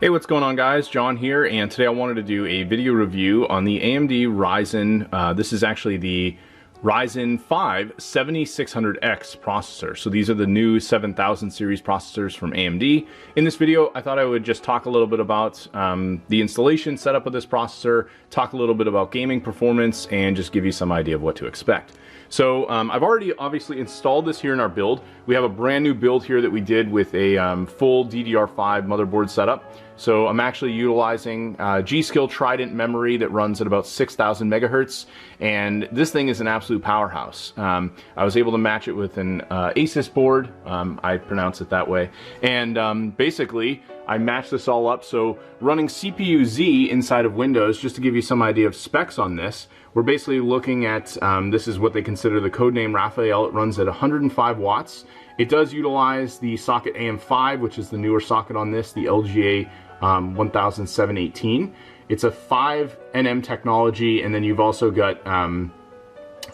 Hey, what's going on guys? John here, and today I wanted to do a video review on the AMD Ryzen. This is actually the Ryzen 5 7600X processor. So these are the new 7000 series processors from AMD. In this video, I thought I would just talk a little bit about the installation setup of this processor, talk a little bit about gaming performance, and just give you some idea of what to expect. So I've already obviously installed this here in our build. We have a brand new build here that we did with a full DDR5 motherboard setup. So I'm actually utilizing G-Skill Trident memory that runs at about 6,000 megahertz, and this thing is an absolute powerhouse. I was able to match it with an Asus board, I pronounce it that way, and basically I matched this all up. So running CPU-Z inside of Windows, just to give you some idea of specs on this, we're basically looking at, this is what they consider the codename Raphael. It runs at 105 watts. It does utilize the Socket AM5, which is the newer socket on this, the LGA 1718. It's a 5 nm technology, and then you've also got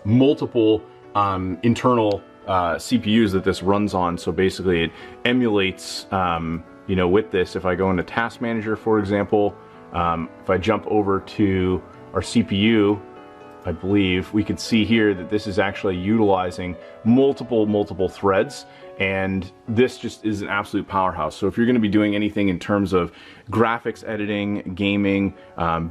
multiple internal CPUs that this runs on. So basically it emulates, you know, with this, if I go into Task Manager, for example, if I jump over to our CPU, I believe we can see here that this is actually utilizing multiple threads, and this just is an absolute powerhouse. So if you're going to be doing anything in terms of graphics editing, gaming,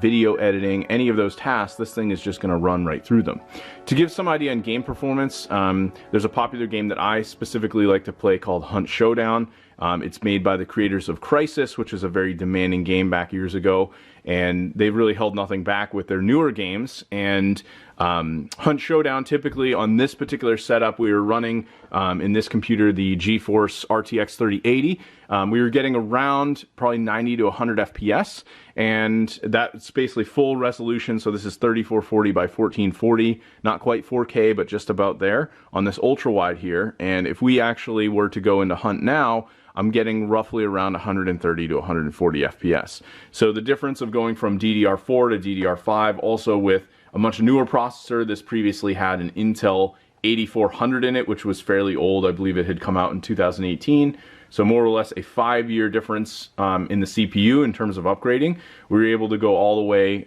video editing, any of those tasks, this thing is just going to run right through them. To give some idea on game performance, there's a popular game that I specifically like to play called Hunt Showdown. It's made by the creators of Crysis, which is a very demanding game back years ago, and they've really held nothing back with their newer games. And Hunt Showdown, typically on this particular setup, we were running in this computer the GeForce RTX 3080. We were getting around probably 90 to 100 FPS, and that's basically full resolution. So this is 3440 by 1440, not quite 4K, but just about there on this ultra wide here. And if we actually were to go into Hunt now, I'm getting roughly around 130 to 140 FPS. So the difference of going from DDR4 to DDR5, also with a much newer processor. This previously had an Intel 8400 in it, which was fairly old. I believe it had come out in 2018. So more or less a 5-year difference in the CPU in terms of upgrading. We were able to go all the way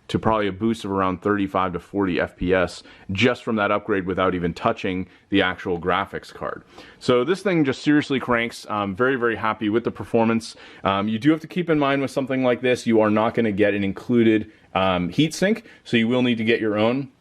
to probably a boost of around 35 to 40 FPS just from that upgrade without even touching the actual graphics card. So this thing just seriously cranks. I'm very happy with the performance. You do have to keep in mind with something like this, you are not going to get an included heatsink, so you will need to get your own.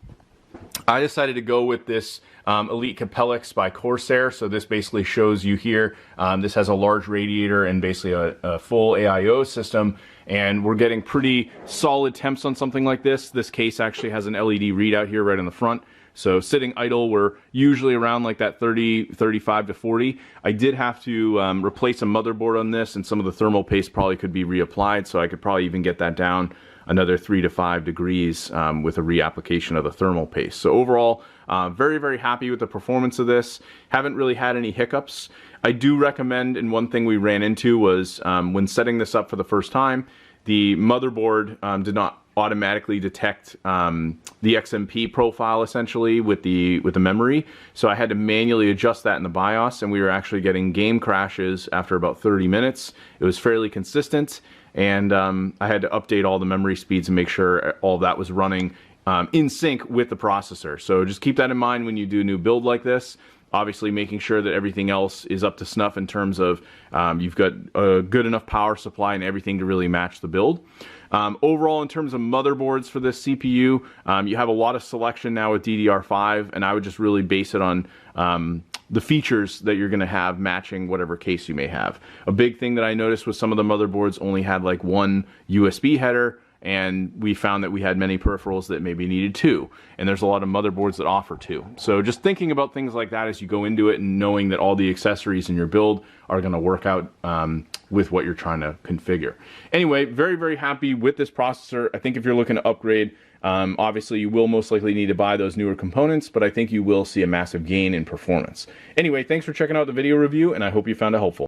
I decided to go with this Elite Capellix by Corsair. So this basically shows you here, this has a large radiator and basically a full AIO system, and we're getting pretty solid temps on something like this. This case actually has an LED readout here right on the front. So sitting idle, we're usually around like that 35 to 40. I did have to replace a motherboard on this, and some of the thermal paste probably could be reapplied, so I could probably even get that down another 3 to 5 degrees with a reapplication of the thermal paste. So overall, very happy with the performance of this. Haven't really had any hiccups. I do recommend, and one thing we ran into was when setting this up for the first time, the motherboard did not automatically detect the XMP profile essentially with the memory. So I had to manually adjust that in the BIOS, and we were actually getting game crashes after about 30 minutes. It was fairly consistent, and I had to update all the memory speeds and make sure all of that was running in sync with the processor. So just keep that in mind when you do a new build like this. Obviously making sure that everything else is up to snuff in terms of you've got a good enough power supply and everything to really match the build. Overall, in terms of motherboards for this CPU, you have a lot of selection now with DDR5, and I would just really base it on the features that you're going to have matching whatever case you may have. A big thing that I noticed was some of the motherboards only had like one USB header, and we found that we had many peripherals that maybe needed 2, and there's a lot of motherboards that offer 2. So just thinking about things like that as you go into it, and knowing that all the accessories in your build are going to work out with what you're trying to configure. Anyway, very happy with this processor. I think if you're looking to upgrade, obviously you will most likely need to buy those newer components, but I think you will see a massive gain in performance. Anyway, thanks for checking out the video review, and I hope you found it helpful.